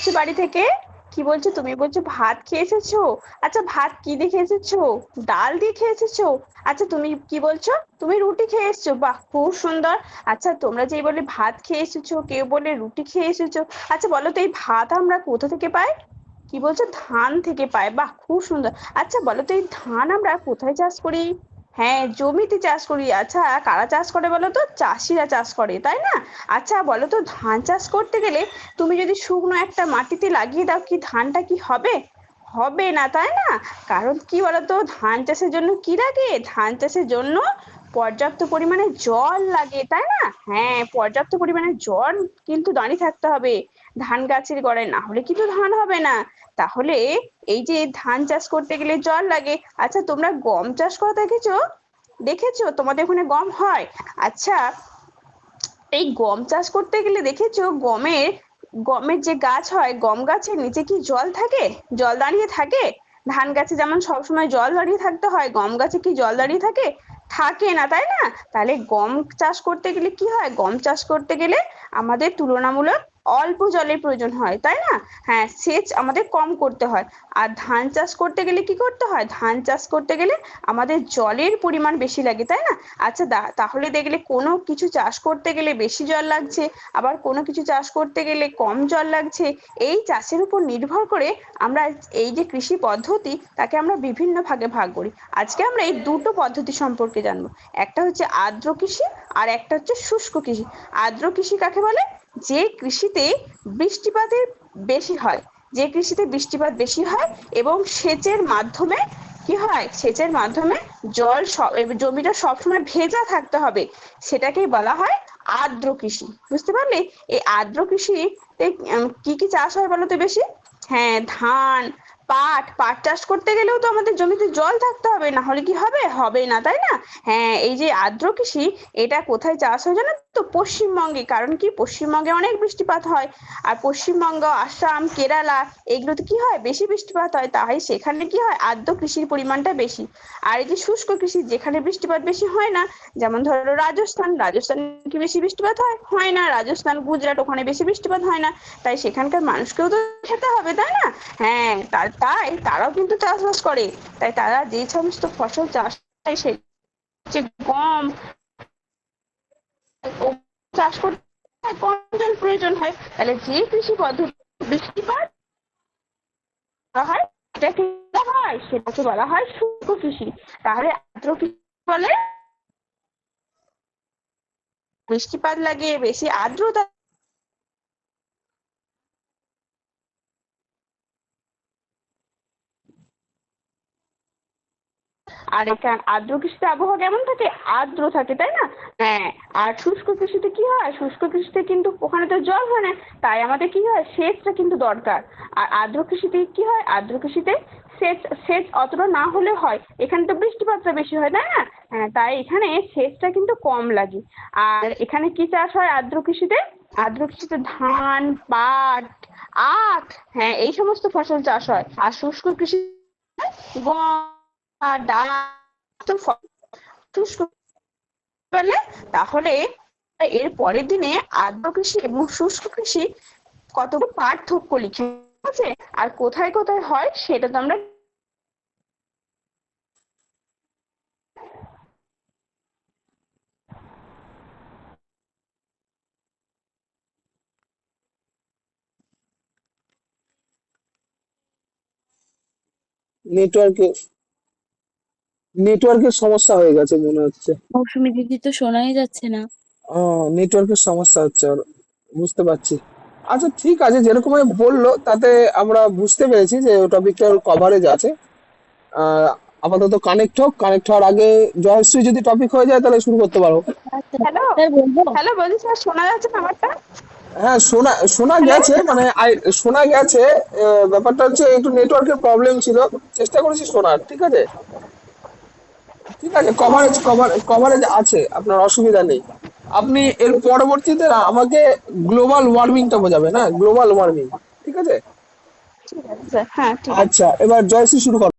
এসেছো বাড়ি থেকে? কি বলছো? তুমি বলছো ভাত খেয়ে এসেছো? আচ্ছা, ভাত কি দিয়ে খেয়ে এসেছো? ডাল দিয়ে খেয়ে এসেছো? আচ্ছা, তুমি কি বলছো? তুমি রুটি খেয়ে এসেছো? বাহ, খুব সুন্দর। আচ্ছা, তোমরা যে বলে ভাত খেয়ে এসেছো, কেউ বলে রুটি খেয়ে এসেছো। আচ্ছা বলো তো, এই ভাত আমরা কোথা থেকে পাই? কি বলছো? ধান থেকে পাই। বাহ, খুব সুন্দর। আচ্ছা বলো তো, এই ধান আমরা কোথায় চাষ করি? হ্যাঁ, জমিতে চাষ করি। আচ্ছা, কারা চাষ করে বলো তো? চাষিরা চাষ করে, তাই না? আচ্ছা বলো তো, ধান চাষ করতে গেলে তুমি যদি শুকনো একটা মাটিতে লাগিয়ে দাও, কি ধানটা কি হবে? হবে না, তাই না? কারণ কি বলতো, ধান চাষের জন্য কি লাগে? ধান চাষের জন্য পর্যাপ্ত পরিমাণে জল লাগে, তাই না? হ্যাঁ, পর্যাপ্ত পরিমাণে জল কিন্তু দাঁড়িয়ে থাকতে হবে ধান গাছের গোড়ায়, না হলে কিন্তু ধান হবে না। তাহলে এই যে ধান চাষ করতে গেলে জল লাগে। আচ্ছা, তোমরা গম চাষ করা দেখেছো? দেখেছো তোমাদের ওখানে গম হয়? আচ্ছা, এই গম চাষ করতে গেলে দেখেছো গমের যে গাছ হয়, গম গাছের নিচে কি জল থাকে? জল দাঁড়িয়ে থাকে? ধান গাছে যেমন সবসময় জল দাঁড়িয়ে থাকতে হয়, গম গাছে কি জল দাঁড়িয়ে থাকে? থাকে না, তাই না? তাহলে গম চাষ করতে গেলে কি হয়? গম চাষ করতে গেলে আমাদের তুলনামূলক অল্প জলের প্রয়োজন হয়, তাই না? হ্যাঁ, সেচ আমাদের কম করতে হয়। আর ধান চাষ করতে গেলে কি করতে হয়? ধান চাষ করতে গেলে আমাদের জলের পরিমাণ বেশি লাগে, তাই না? আচ্ছা, তাহলে দেখলে কোনো কিছু চাষ করতে গেলে বেশি জল লাগছে, আবার কোনো কিছু চাষ করতে গেলে কম জল লাগছে। এই চাষের উপর নির্ভর করে আমরা এই যে কৃষি পদ্ধতি, তাকে আমরা বিভিন্ন ভাগে ভাগ করি। আজকে আমরা এই দুটো পদ্ধতি সম্পর্কে জানবো। একটা হচ্ছে আর্দ্র কৃষি, আর একটা হচ্ছে শুষ্ক কৃষি। আর্দ্র কৃষি কাকে বলে? যে কৃষিতে বৃষ্টিপাতের বেশি হয়, যে কৃষিতে বৃষ্টিপাত বেশি হয় এবং সেচের মাধ্যমে কি হয়? সেচের মাধ্যমে জল জমিটা সবসময় ভেজা থাকতে হবে, সেটাকেই বলা হয় আর্দ্র কৃষি। বুঝতে পারলে? এই আর্দ্র কৃষিতে কি কি চাষ হয় বলো তো বেশি? হ্যাঁ, ধান, পাট চাষ করতে গেলেও তো আমাদের জমিতে জল থাকতে হবে, না হলে কি হবে? হবে না, তাই না? হ্যাঁ, এই যে আর্দ্র কৃষি, এটা কোথায় চাষ হয় জানো তো? পশ্চিমবঙ্গে। কারণ কি? পশ্চিমবঙ্গে অনেক বৃষ্টিপাত হয়। আর পশ্চিমবঙ্গ, আসাম, কেরালা, এগুলোতে কি হয়? বেশি বৃষ্টিপাত হয়, তাই সেখানে কি হয়? আর্দ্র কৃষির পরিমাণটা বেশি। আর এই যে শুষ্ক কৃষি, যেখানে বৃষ্টিপাত বেশি হয় না, যেমন ধরো রাজস্থান কি বেশি বৃষ্টিপাত হয়? হয় না। রাজস্থান, গুজরাট, ওখানে বেশি বৃষ্টিপাত হয় না, তাই সেখানকার মানুষকেও তো খেতে হবে, তাই না? হ্যাঁ, তাই তারাও কিন্তু চাষবাস করে। তাই তারা যে সমস্ত ফসল চাষ করে, সে হচ্ছে গম, চাষ করতে কম জল প্রয়োজন হয়। তাহলে যে কৃষি পদ্ধতি বৃষ্টিপাত করা হয়, সেটাকে বলা হয়, সেটাকে বলা হয় শুষ্ক কৃষি। তাহলে আর্দ্র কৃষি বলে বৃষ্টিপাত লাগে, বেশি আর্দ্রতা। আর এখানে আর্দ্র কৃষিতে আবহাওয়া কেমন থাকে? আর্দ্র থাকে, তাই না? হ্যাঁ। আর শুষ্ক কৃষিতে কি হয়? শুষ্ক কৃষিতে কিন্তু ওখানে তো জল হয় না, তাই আমাদের কি হয়? সেচটা কিন্তু দরকার। আর আর্দ্র কৃষিতে কি হয়? আর্দ্র কৃষিতে সেচ সেচ অতটা না হলে হয়, এখানে তো বৃষ্টিপাতটা বেশি হয়, তাই না? হ্যাঁ, তাই এখানে সেচটা কিন্তু কম লাগে। আর এখানে কি চাষ হয় আর্দ্র কৃষিতে? আর্দ্র কৃষিতে ধান, পাট, আখ, হ্যাঁ, এই সমস্ত ফসল চাষ হয়। আর শুষ্ক কৃষি গম আর ডাল, শুষ্ক পেলে, তাহলে এর পরের দিনে আর্দ্র কৃষি এবং শুষ্ক কৃষি কতগুলো পার্থক্য লিখে আছে, আর কোথায় কোথায় হয় সেটা তো আমরা। নেটওয়ার্কে নেটওয়ার্কের সমস্যা হয়ে গেছে মনে হচ্ছে। মৌসুমী দিদি তো শোনাই যাচ্ছে না। নেটওয়ার্কের সমস্যা হচ্ছে ওর, বুঝতে পারছি। আচ্ছা ঠিক আছে, যেরকম আমি বললো তাতে আমরা বুঝতে পেরেছি যে টপিকটার কভারেজ আছে। আহ, আপাতত কানেক্ট হওয়ার আগে জয়শ্রী যদি টপিক হয়ে যায় তাহলে শুরু করতে পারো। আচ্ছা, হ্যালো, স্যার বলবো? হ্যালো, বলছি স্যার, শোনা যাচ্ছে না আমারটা? হ্যাঁ, শোনা শোনা হ্যালো। গেছে, মানে শোনা গেছে। ব্যাপারটা হচ্ছে একটু নেটওয়ার্কের প্রবলেম ছিল। চেষ্টা করেছি শোনার, ঠিক আছে। ঠিক আছে, কভারেজ আছে, আপনার অসুবিধা নেই। আপনি এর পরবর্তীতে না আমাকে গ্লোবাল ওয়ার্মিংটা বোঝাবেন, হ্যাঁ, গ্লোবাল ওয়ার্মিং। ঠিক আছে। ঠিক আছে স্যার, হ্যাঁ ঠিক আছে। আচ্ছা, এবার জয়শ্রী শুরু করো।